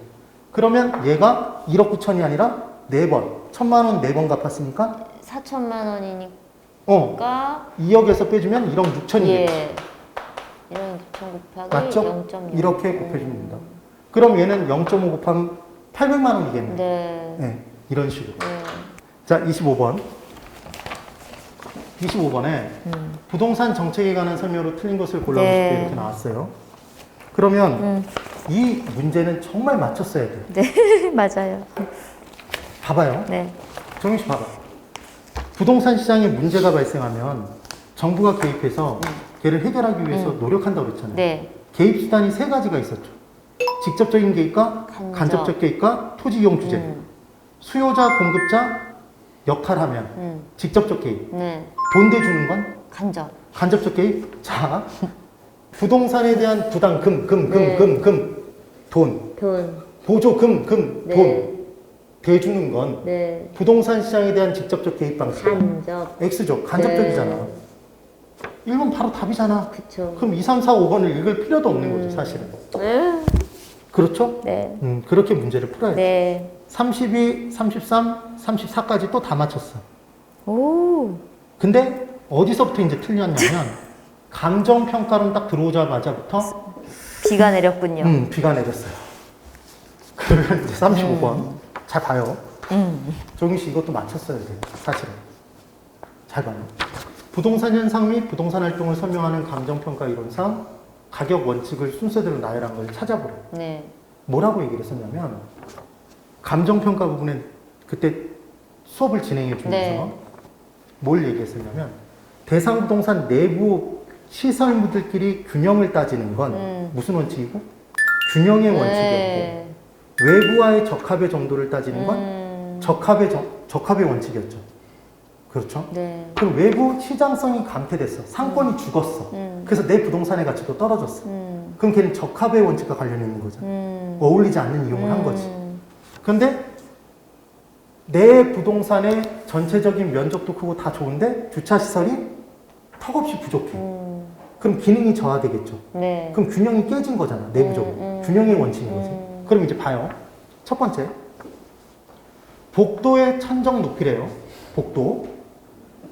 그러면 얘가 1억 9천이 아니라 4번. 1,000만 원 4번 갚았으니까 4천만 원이니까 2억에서 빼주면 1억 6천이겠지. 예. 1억 6천 곱하기 맞죠? 0.0. 이렇게 곱해주면 된다. 그럼 얘는 0.5 곱하면 800만 원이겠네. 네. 네, 이런 식으로. 네. 자, 25번. 25번에 부동산 정책에 관한 설명으로 틀린 것을 골라보실 때 네. 이렇게 나왔어요. 그러면 이 문제는 정말 맞췄어야 돼요. 네. 맞아요. 봐봐요. 네. 정윤 씨 봐봐. 부동산 시장에 문제가 발생하면 정부가 개입해서 걔를 해결하기 위해서 노력한다고 그랬잖아요. 네. 개입 수단이 3가지가 있었죠. 직접적인 개입과 간접적 개입과 토지 이용 규제. 수요자, 공급자 역할하면 직접적 개입. 네. 돈 대주는 건 간접. 간접적 개입. 자, 부동산에 대한 부담, 금, 돈. 돈. 보조금, 네. 돈. 대주는 건 네. 부동산 시장에 대한 직접적 개입 방식. 간접. X죠. 간접적이잖아. 네. 1번 바로 답이잖아. 그쵸. 그럼 2, 3, 4, 5번을 읽을 필요도 없는 거죠, 사실은. 네. 그렇죠? 네. 그렇게 문제를 풀어야 돼. 네. 32, 33, 34까지 또 다 맞췄어. 오. 근데 어디서부터 이제 틀렸냐면 감정평가론 딱 들어오자마자부터 비가 내렸군요. 비가 내렸어요. 그러면 이제 35번 잘 봐요. 정윤 씨 이것도 맞췄어야 돼요, 사실은. 잘 봐요. 부동산 현상 및 부동산 활동을 설명하는 감정평가 이론상 가격 원칙을 순서대로 나열한 걸 찾아보래요. 네. 뭐라고 얘기를 했었냐면 감정평가 부분에 그때 수업을 진행해 주면서 네. 뭘 얘기했었냐면 대상 부동산 내부 시설물들끼리 균형을 따지는 건 무슨 원칙이고? 균형의 원칙이었고 네. 외부와의 적합의 정도를 따지는 건 적합의 원칙이었죠. 그렇죠? 네. 그럼 외부 시장성이 감퇴됐어. 상권이 죽었어. 그래서 내 부동산의 가치도 떨어졌어. 그럼 걔는 적합의 원칙과 관련이 있는 거잖아. 어울리지 않는 이용을 한 거지. 그런데 내 부동산의 전체적인 면적도 크고 다 좋은데 주차 시설이 턱없이 부족해. 그럼 기능이 저하되겠죠. 네. 그럼 균형이 깨진 거잖아, 내부적으로. 균형의 원칙인 거지. 그럼 이제 봐요. 첫 번째. 복도의 천정 높이래요. 복도.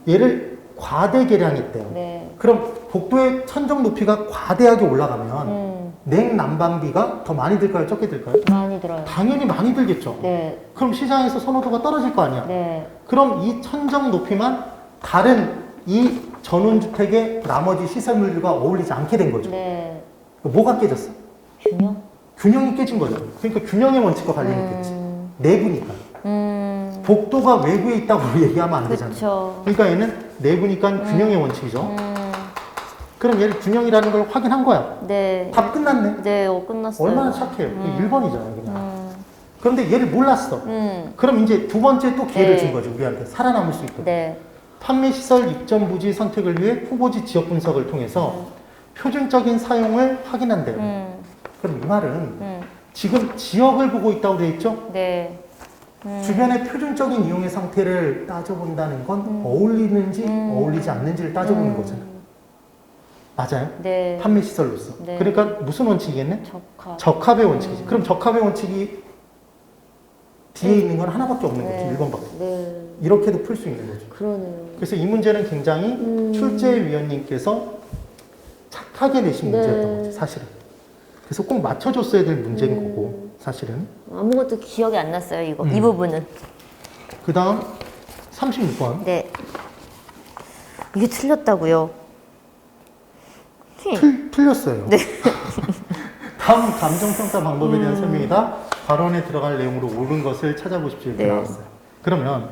얘를 과대 계량했대요. 네. 그럼 복도의 천정 높이가 과대하게 올라가면 냉난방비가 더 많이 들까요? 적게 들까요? 많이 들어요. 당연히 많이 들겠죠. 네. 그럼 시장에서 선호도가 떨어질 거 아니야. 네. 그럼 이 천정 높이만 다른 이 전원주택의 나머지 시설물들과 어울리지 않게 된 거죠. 네. 뭐가 깨졌어? 균형? 균형이 깨진 거죠. 그러니까 균형의 원칙과 관련있겠지. 내부니까. 복도가 외부에 있다고 얘기하면 안 되잖아요. 그쵸. 그러니까 얘는 내부니까 균형의 원칙이죠. 그럼 얘를 균형이라는 걸 확인한 거야. 네. 답 끝났네. 네, 끝났어요. 얼마나 착해요. 1번이잖아요, 그냥. 그런데 얘를 몰랐어. 음. 그럼 이제 두 번째 또 기회를 네. 준 거죠, 우리한테. 살아남을 수 있도록. 네. 판매시설 입점 부지 선택을 위해 후보지 지역 분석을 통해서 표준적인 사용을 확인한대요. 그럼 이 말은 지금 지역을 보고 있다고 돼 있죠? 네. 주변의 표준적인 이용의 상태를 따져본다는 건 어울리는지 어울리지 않는지를 따져보는 거잖아요. 맞아요? 네. 판매시설로서. 네. 그러니까 무슨 원칙이겠네? 적합. 적합의 원칙이지. 그럼 적합의 원칙이 뒤에 있는 건 하나밖에 없는 거지. 네. 1번밖에. 네. 이렇게도 풀 수 있는 거죠. 그러네요. 그래서 이 문제는 굉장히 출제위원님께서 착하게 내신 네. 문제였던 거죠, 사실은. 그래서 꼭 맞춰줬어야 될 문제인 거고, 사실은. 아무것도 기억이 안 났어요, 이거. 이 부분은. 그 다음 36번. 네. 이게 틀렸다고요? 틀렸어요. 네. 다음 감정평가 방법에 대한 설명이다. 발언에 들어갈 내용으로 옳은 것을 찾아보십시오. 이렇게 네. 나왔어요. 그러면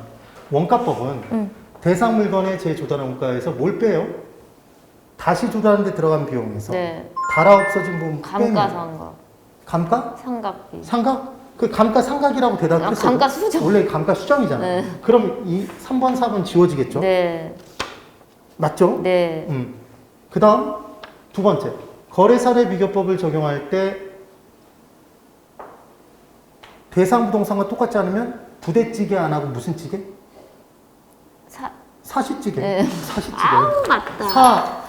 원가법은 대상 물건의 재조달 원가에서 뭘 빼요? 다시 조달하는 데 들어간 비용에서 네. 달아 없어진 부분 빼면 감가상각. 감가? 삼각비. 상각? 그 감가 상각이라고 대답했어요. 감가 수정. 원래 감가 수정이잖아. 네. 그럼 이 3번, 4번 지워지겠죠? 네. 맞죠? 네. 그 다음 두 번째. 거래사례 비교법을 적용할 때 대상 부동산과 똑같지 않으면 부대찌개 안 하고 무슨 찌개? 사시찌개. 네. 사시찌개. 아우, 맞다.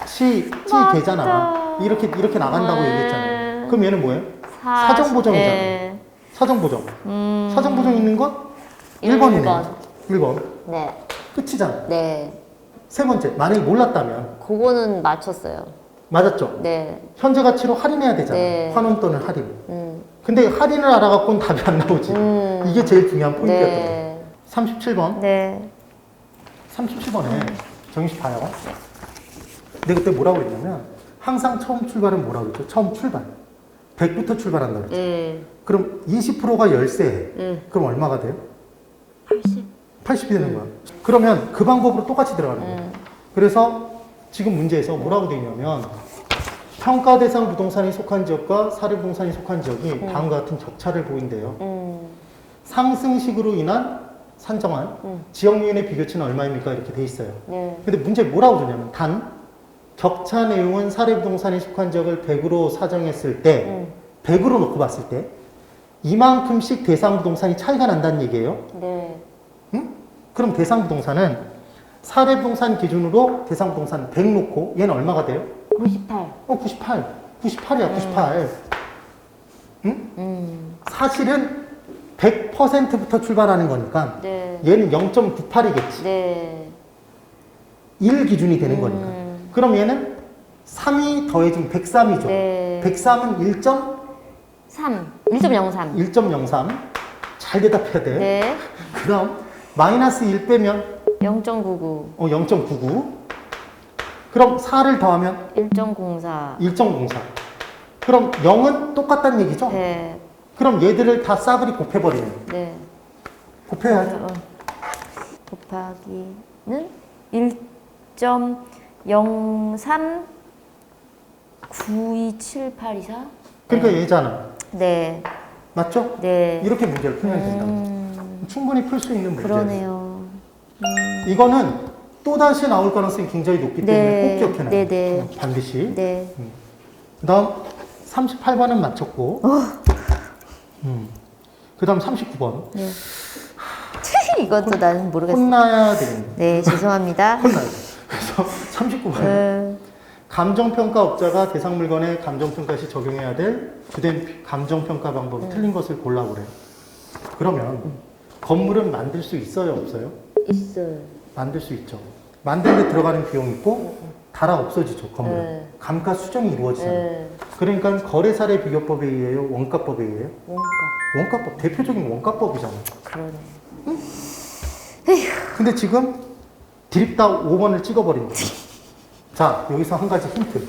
사시찌개잖아. 이렇게 나간다고 얘기했잖아요. 그럼 얘는 뭐예요? 사정보정이잖아요. 네. 사정보정. 사정보정 있는 건 1번이네. 1번. 네. 끝이잖아. 네. 세 번째. 만약에 몰랐다면 그거는 맞췄어요. 맞았죠? 네. 현재 가치로 할인해야 되잖아. 네. 환원 또는 할인. 근데 할인을 알아갖고는 답이 안 나오지. 이게 제일 중요한 포인트였던 거예요. 네. 37번. 네. 37번에 정식 봐요. 근데 그때 뭐라고 그랬냐면 항상 처음 출발은 뭐라고 그랬죠? 처음 출발. 100부터 출발한다고 그랬죠. 네. 그럼 20%가 열세. 네. 그럼 얼마가 돼요? 80. 80이 되는 거야. 그러면 그 방법으로 똑같이 들어가는 거야. 그래서 지금 문제에서 뭐라고 되어 있냐면 평가 대상 부동산이 속한 지역과 사례 부동산이 속한 지역이 다음과 같은 격차를 보인대요. 상승식으로 인한 산정한 지역유인의 비교치는 얼마입니까? 이렇게 돼 있어요. 네. 근데 문제 뭐라고 주냐면 단 격차 내용은 사례 부동산이 속한 지역을 100으로 사정했을 때 100으로 놓고 봤을 때 이만큼씩 대상 부동산이 차이가 난다는 얘기예요. 네. 응? 그럼 대상 부동산은 사례 부동산 기준으로 대상 부동산 100 놓고 얘는 얼마가 돼요? 98. 98. 98이야, 98. 응? 사실은 100%부터 출발하는 거니까 네. 얘는 0.98이겠지. 네. 1 기준이 되는 거니까. 그럼 얘는 3이 더해지면 103이죠. 네. 103은 1.03. 3. 1.03. 잘 대답해야 돼. 네. 그럼 마이너스 1 빼면 0.99. 0.99. 그럼 4를 더하면 1.04. 1.04. 그럼 0은 똑같다는 얘기죠? 네. 그럼 얘들을 다 싸그리 곱해버리면 네. 곱해야죠. 곱하기는 1.03927824. 그러니까 얘잖아. 네. 맞죠? 네. 이렇게 문제를 풀면 된다. 충분히 풀 수 있는 문제예요. 그러네요. 이거는 또다시 나올 가능성이 굉장히 높기 때문에 네. 꼭 기억해놔요. 네. 반드시. 네. 그 다음 38번은 맞췄고 그 다음 39번. 네. 이것도 나는 모르겠어. 혼나야 되겠네. 네, 죄송합니다. 혼나야 돼. 그래서 39번. 감정평가업자가 대상 물건에 감정평가 시 적용해야 될 주된 감정평가 방법이 틀린 것을 골라보래요. 그러면 건물은 만들 수 있어요, 없어요? 있어요. 만들 수 있죠. 만드는 데 들어가는 비용이 있고 달아 없어지죠, 건물은. 네. 감가 수정이 이루어지잖아요. 네. 그러니까 거래사례 비교법에 의해요, 원가법에 의해요? 뭔가 원가법, 대표적인 원가법이잖아요. 그러네. 근데 지금 드립다 5번을 찍어버린 거예요. 자, 여기서 한 가지 힌트.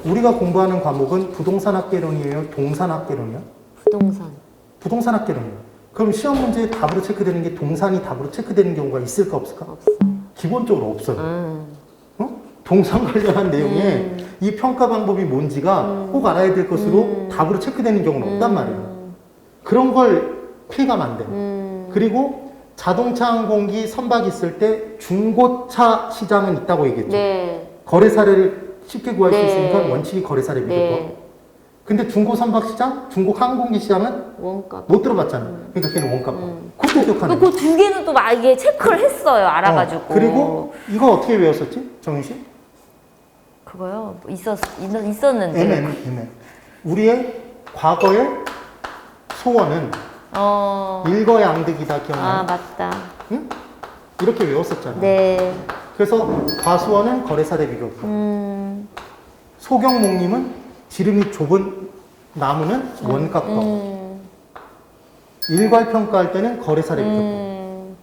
우리가 공부하는 과목은 부동산학개론이에요? 동산학개론이요? 부동산. 부동산학개론이요. 그럼 시험 문제에 답으로 체크되는 게 동산이 답으로 체크되는 경우가 있을까 없을까? 없어. 기본적으로 없어요. 어? 동산 관련한 내용에 이 평가 방법이 뭔지가 꼭 알아야 될 것으로 답으로 체크되는 경우는 없단 말이에요. 그런 걸 피해가면 안 돼요. 그리고 자동차 항공기 선박 있을 때 중고차 시장은 있다고 얘기했죠. 네. 거래 사례를 쉽게 구할 수 네. 있으니까 원칙이 거래 사례 비교법. 네. 근데 중고 선박 시장, 중고 항공기 시장은 원가. 못 들어봤잖아. 그러니까 걔는 원가법. 그것도 기억하네. 그 두 개는 또 막 이게 체크를 했어요. 알아가지고. 그리고 이거 어떻게 외웠었지? 정윤 씨? 그거요. 있었는데. 애매. 우리의 과거의 소원은 일거양득이다 기억나요? 아, 맞다. 응? 이렇게 외웠었잖아. 네. 그래서 과수원은 거래사례 비교법. 소경목님은 지름이 좁은 나무는 원가법. 일괄 평가할 때는 거래사례 비교법.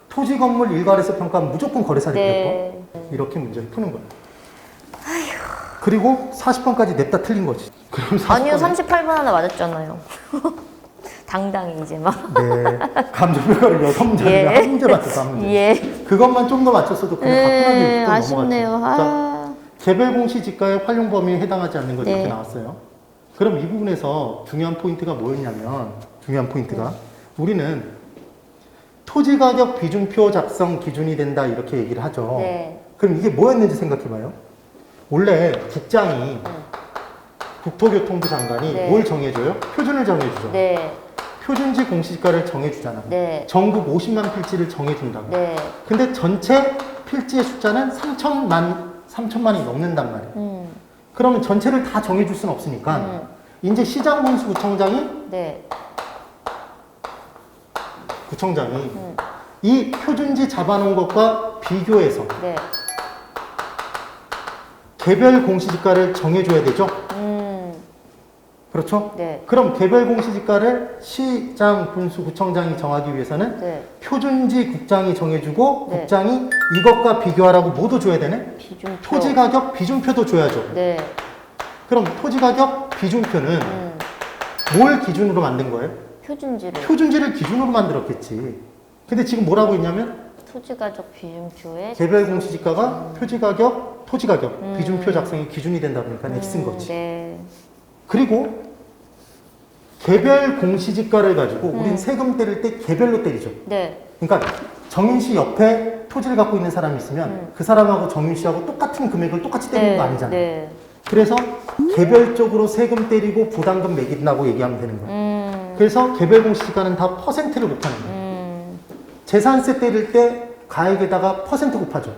토지 건물 일괄에서 평가하면 무조건 거래사례 네. 비교법. 이렇게 문제를 푸는 거야. 그리고 40번까지 냅다 틀린 거지. 그럼 40번 아니요, 38번 하나 맞았잖아요. 당당히 이제 막. 네. 감정평가를 6문제면 예. 한 문제 맞춰서 한 문제. 예. 그것만 좀 더 맞췄어도 그냥 가뿐하게 좀 아쉽네요. 넘어갔죠. 자, 아. 개별 공시지가의 활용 범위에 해당하지 않는 거 네. 이렇게 나왔어요. 그럼 이 부분에서 중요한 포인트가 뭐였냐면, 중요한 포인트가 우리는 토지 가격 비중표 작성 기준이 된다 이렇게 얘기를 하죠. 네. 그럼 이게 뭐였는지 생각해봐요. 원래 국장이 국토교통부 장관이 네. 뭘 정해줘요? 표준을 정해주죠. 네. 표준지 공시지가를 정해주잖아. 네. 전국 50만 필지를 정해준다고. 네. 근데 전체 필지의 숫자는 3천만이 넘는단 말이에요. 그러면 전체를 다 정해줄 수는 없으니까 이제 시장군수구청장이 네. 이 표준지 잡아놓은 것과 비교해서 네. 개별 공시지가를 정해줘야 되죠. 그렇죠? 네. 그럼 개별 공시지가를 시장, 군수, 구청장이 정하기 위해서는 네. 표준지 국장이 정해주고 네. 국장이 이것과 비교하라고 뭐도 줘야 되네? 비중표. 토지 가격 비중표도 줘야죠. 네. 그럼 토지 가격 비중표는 뭘 기준으로 만든 거예요? 표준지를. 표준지를 기준으로 만들었겠지. 근데 지금 뭐라고 했냐면 토지가족 비중표에. 개별 공시지가가 표지 가격, 토지 가격 비중표 작성이 기준이 된다 보니까 X인 거지. 네. 그리고 개별 공시지가를 가지고 우린 세금 때릴 때 개별로 때리죠. 네. 그러니까 정윤 씨 옆에 토지를 갖고 있는 사람이 있으면 그 사람하고 정윤 씨하고 똑같은 금액을 똑같이 때리는 거 아니잖아요. 네. 그래서 개별적으로 세금 때리고 부담금 매긴다고 얘기하면 되는 거예요. 그래서 개별 공시지가는 다 퍼센트를 곱하는 거예요. 재산세 때릴 때 가액에다가 퍼센트 곱하죠.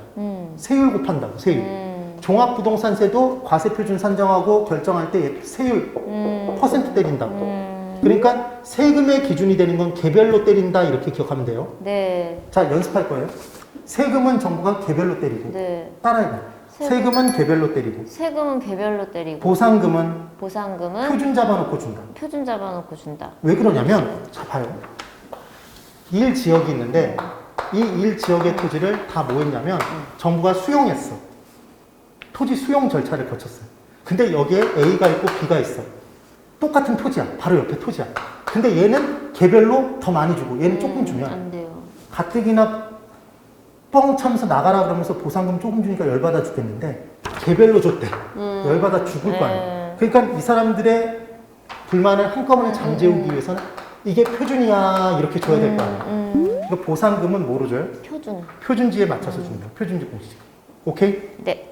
세율 곱한다고, 세율. 종합부동산세도 과세표준 산정하고 결정할 때 세율 퍼센트 때린다고. 그러니까 세금의 기준이 되는 건 개별로 때린다 이렇게 기억하면 돼요. 네. 자, 연습할 거예요. 세금은 정부가 개별로 때리고. 네. 따라해봐. 세금은 개별로 때리고. 세금은 개별로 때리고. 보상금은 보상금은 표준 잡아놓고 준다. 표준 잡아놓고 준다. 왜 그러냐면, 자, 봐요. 1지역이 있는데, 이 1지역의 토지를 다 뭐 했냐면, 정부가 수용했어. 토지 수용 절차를 거쳤어요. 근데 여기에 A가 있고 B가 있어. 똑같은 토지야. 바로 옆에 토지야. 근데 얘는 개별로 더 많이 주고, 얘는 조금 주면, 안 돼요. 가뜩이나 뻥 차면서 나가라 그러면서 보상금 조금 주니까 열받아 죽겠는데, 개별로 줬대. 열받아 죽을 거 아니야. 그러니까 이 사람들의 불만을 한꺼번에 잠재우기 위해서는 이게 표준이야 이렇게 줘야 될 거 아니야. 그러니까 보상금은 뭐로 줘요? 표준. 표준지에 맞춰서 준다. 표준지 공시지가. 오케이? 네.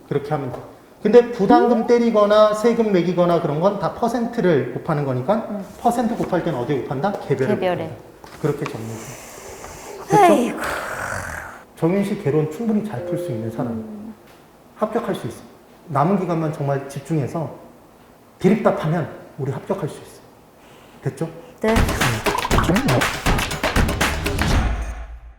그렇게 하면 돼. 근데 부담금 때리거나 세금 매기거나 그런 건 다 퍼센트를 곱하는 거니까 퍼센트 곱할 때는 어디에 곱한다? 개별에. 개별에. 곱한다. 그렇게 정리해. 아이고. 정윤 씨 개론 충분히 잘 풀 수 있는 사람. 합격할 수 있어. 남은 기간만 정말 집중해서 디립답하면 우리 합격할 수 있어. 됐죠? 네.